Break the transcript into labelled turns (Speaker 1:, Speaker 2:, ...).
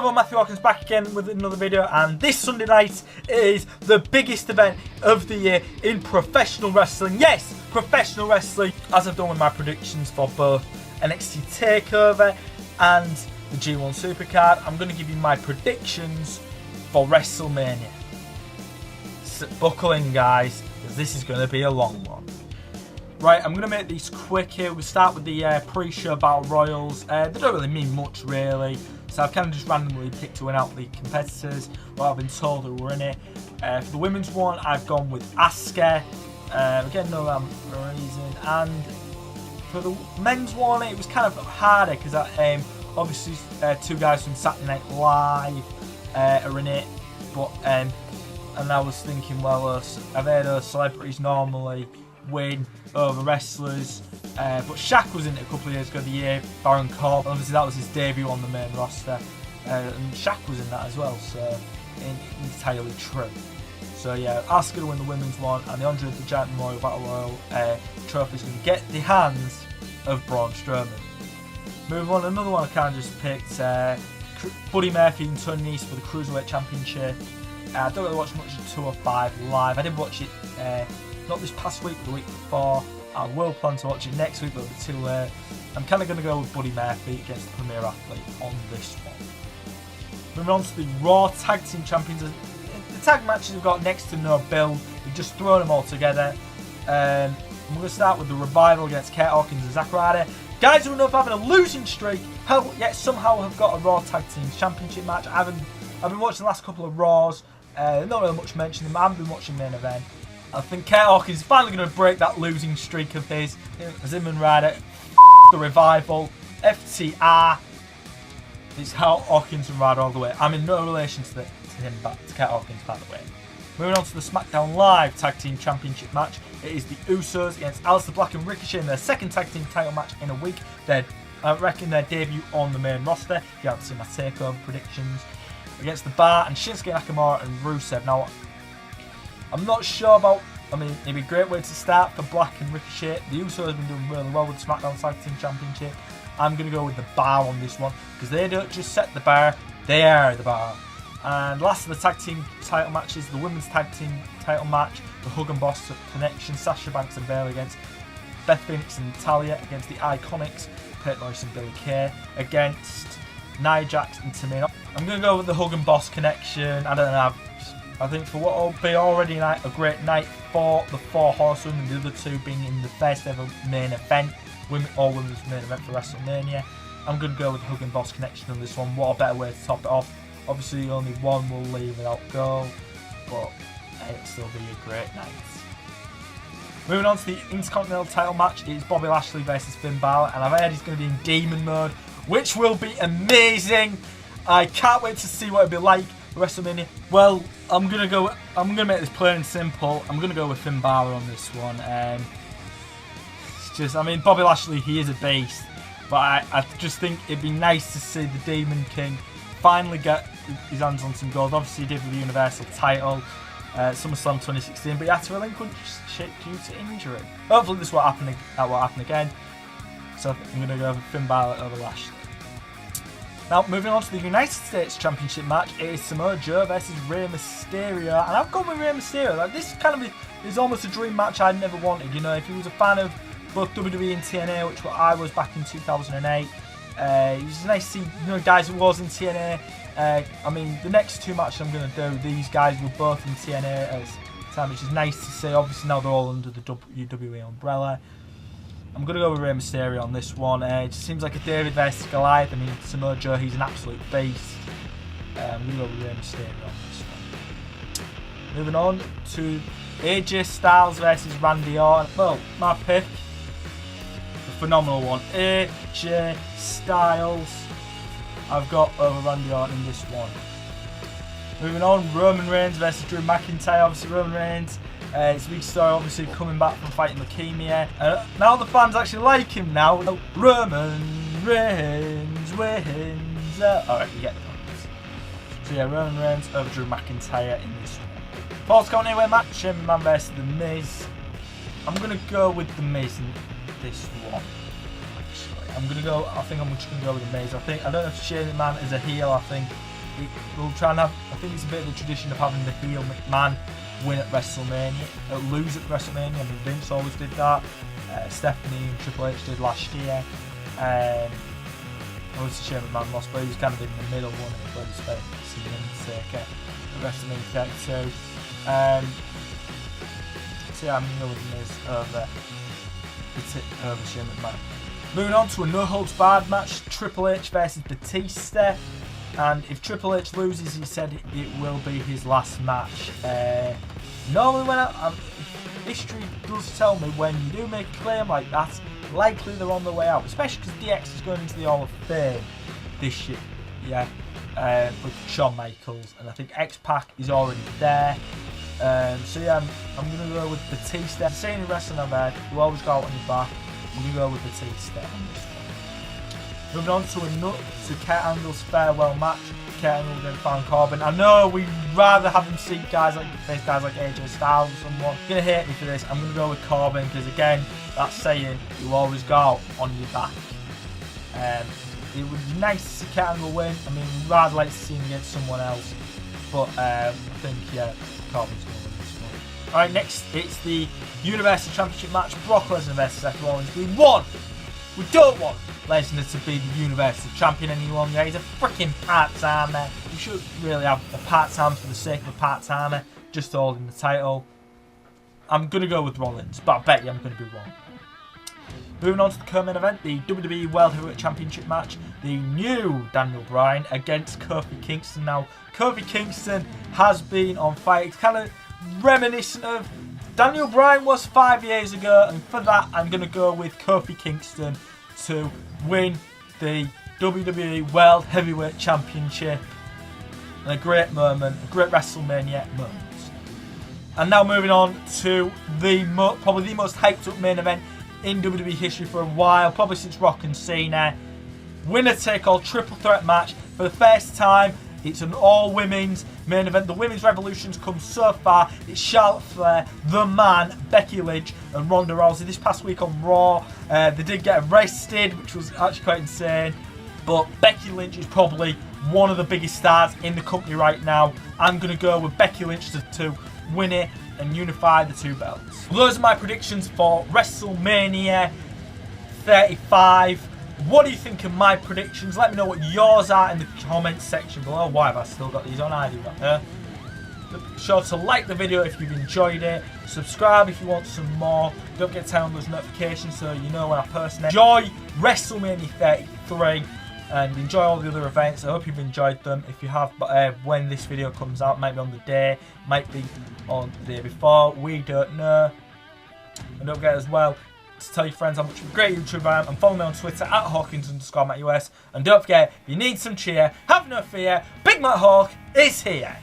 Speaker 1: Hello, Matthew Hawkins back again with another video, and this Sunday night is the biggest event of the year in professional wrestling. Yes, professional wrestling, as I've done with my predictions for both NXT TakeOver and the G1 Supercard. I'm going to give you my predictions for WrestleMania. So buckle in, guys, because this is going to be a long one. Right, I'm going to make these quick here. We'll start with the pre-show Battle Royals. They don't really mean much, really. So I've kind of just randomly picked to win out the competitors. Well, I've been told who were in it. For the women's one, I've gone with Asuka. Again, no reason. And for the men's one, it was kind of harder because obviously two guys from Saturday Night Live are in it. But and I was thinking, well, I've heard celebrities normally win over wrestlers, but Shaq was in it a couple of years ago, the year Baron Corbin. Obviously that was his debut on the main roster, and Shaq was in that as well, so entirely true. So yeah, Asuka to win the women's one, and the Andre the Giant Memorial Battle Royal trophy is going to get the hands of Braun Strowman. Moving on, another one I kind of just picked, Buddy Murphy and Tony Nese for the Cruiserweight Championship. I don't really watch much of 205 live. I did watch it not this past week, but the week before. I will plan to watch it next week, but it'll be too late. I'm kind of going to go with Buddy Murphy against the Premier Athlete on this one. Moving on to the Raw Tag Team Champions. The tag matches have got next to no build. We've just thrown them all together. We're going to start with the Revival against Kurt Hawkins and Zack Ryder. Guys who end up having a losing streak, yet somehow have got a Raw Tag Team Championship match. I've been watching the last couple of Raws. Not really much mentioning them. I haven't been watching main event. I think Kurt Hawkins is finally going to break that losing streak of his. Him and Ryder, the Revival, FTR. It's Hawkins and Ryder all the way. I'm in no relation to him, to Kurt Hawkins, by the way. Moving on to the SmackDown Live Tag Team Championship match. It is the Usos against Aleister Black and Ricochet in their second tag team title match in a week. I reckon their debut on the main roster. If you haven't seen my takeover predictions. Against The Bar and Shinsuke Nakamura and Rusev. Now, I'm not sure about, it'd be a great way to start for Black and Ricochet. The Usos have been doing really well with the SmackDown Tag Team Championship. I'm going to go with The Bar on this one, because they don't just set the bar, they are the bar. And last of the tag team title matches, the women's tag team title match, the Hug and Boss Connection, Sasha Banks and Bayley against Beth Phoenix and Natalya, against the Iconics, Peyton Royce and Billie Kay, against Nia Jax and Tamina. I'm going to go with the Hug and Boss Connection. I don't know. I think for what will be already a great night for the four horsewomen, the other two being in the first ever main event, all women's main event for WrestleMania, I'm going to go with the Hug and Boss Connection on this one. What a better way to top it off. Obviously only one will leave without goal, but it'll still be a great night. Moving on to the Intercontinental title match, it's Bobby Lashley versus Finn Balor, and I've heard he's going to be in demon mode, which will be amazing. I can't wait to see what it'll be like for WrestleMania. Well, I'm gonna make this plain and simple. I'm gonna go with Finn Balor on this one. It's just, Bobby Lashley, he is a beast, but I just think it'd be nice to see the Demon King finally get his hands on some gold. Obviously, he did with the Universal title, SummerSlam 2016, but he had to relinquish it due to injury. Hopefully, this won't happen again. So I'm gonna go with Finn Balor over Lashley. Now, moving on to the United States Championship match, it is Samoa Joe versus Rey Mysterio, and I've gone with Rey Mysterio. Like, this kind of is almost a dream match I'd never wanted. You know, if he was a fan of both WWE and TNA, which I was back in 2008, it was nice to see, guys who was in TNA. The next two matches I'm going to do, these guys were both in TNA at the time, which is nice to see. Obviously, now they're all under the WWE umbrella. I'm going to go with Rey Mysterio on this one. It just seems like a David versus Goliath. Samoa Joe, he's an absolute beast. I'm going to go with Rey Mysterio on this one. Moving on to AJ Styles versus Randy Orton. Well, my pick, a phenomenal one. AJ Styles, I've got over Randy Orton in this one. Moving on, Roman Reigns versus Drew McIntyre. Obviously, Roman Reigns. It's a big story, obviously, coming back from fighting leukemia. Now the fans actually like him now. Roman Reigns wins. Alright, you get the point. So yeah, Roman Reigns over Drew McIntyre in this one. Falls Count Anywhere match, Shane McMahon versus The Miz. I'm going to go with The Miz in this one, actually. I'm gonna go. I think I'm just gonna go with the Miz. I don't know if Shane McMahon is a heel. I think we'll try and have. I think it's a bit of the tradition of having the heel McMahon win at WrestleMania, lose at WrestleMania. I mean, Vince always did that. Stephanie and Triple H did last year. Obviously Shane McMahon lost, but he was kind of in the middle one. But he's about to see Undertaker at WrestleMania 32. So yeah, I'm going to go with Miz over Shane McMahon. Moving on to a no holds barred match, Triple H versus Batista. And if Triple H loses, he said it will be his last match. Normally when history does tell me when you do make a claim like that, likely they're on the way out, especially because DX is going into the Hall of Fame this year, yeah, with Shawn Michaels, and I think X-Pac is already there. So yeah, I'm going to go with Batista. Saying in wrestling I've heard, you always go out on your back. I'm going to go with Batista on this one. Moving on to Kurt Angle's farewell match. Kurt Angle against Baron Corbin. I know we'd rather have him see guys like AJ Styles or someone. You're going to hate me for this. I'm going to go with Corbin because again, that's saying you always go out on your back. It would be nice to see Kurt Angle win. I mean, we'd rather like to see him against someone else. But I think, yeah, Corbin's going to win this one. Alright, next it's the Universal Championship match. Brock Lesnar versus Seth Rollins. We don't want Lesnar to be the Universal Champion any longer. He's a freaking part-timer. You should really have a part-timer for the sake of a part-timer, just holding the title. I'm going to go with Rollins, but I bet you I'm going to be wrong. Moving on to the co-main event, the WWE World Heavyweight Championship match. The new Daniel Bryan against Kofi Kingston. Now, Kofi Kingston has been on fire. It's kind of reminiscent of Daniel Bryan was 5 years ago, and for that I'm going to go with Kofi Kingston to win the WWE World Heavyweight Championship. And a great moment, a great WrestleMania moment. And now moving on to probably the most hyped up main event in WWE history for a while, probably since Rock and Cena. Winner take all triple threat match for the first time. It's an all-women's main event. The women's revolution's come so far. It's Charlotte Flair, The Man, Becky Lynch and Ronda Rousey. This past week on Raw, they did get arrested, which was actually quite insane. But Becky Lynch is probably one of the biggest stars in the company right now. I'm going to go with Becky Lynch to win it and unify the two belts. Well, those are my predictions for WrestleMania 35. What do you think of my predictions? Let me know what yours are in the comments section below. Why have I still got these on? I do not. Be sure to like the video if you've enjoyed it. Subscribe if you want some more. Don't forget to turn on those notifications so you know when I post next. Enjoy WrestleMania 33 and enjoy all the other events. I hope you've enjoyed them. If you have, when this video comes out, might be on the day, might be on the day before. We don't know. And don't forget as well to tell your friends how much of a great YouTuber I am and follow me on Twitter at Hawkins_MattUS. And don't forget, if you need some cheer, have no fear, Big Matt Hawk is here.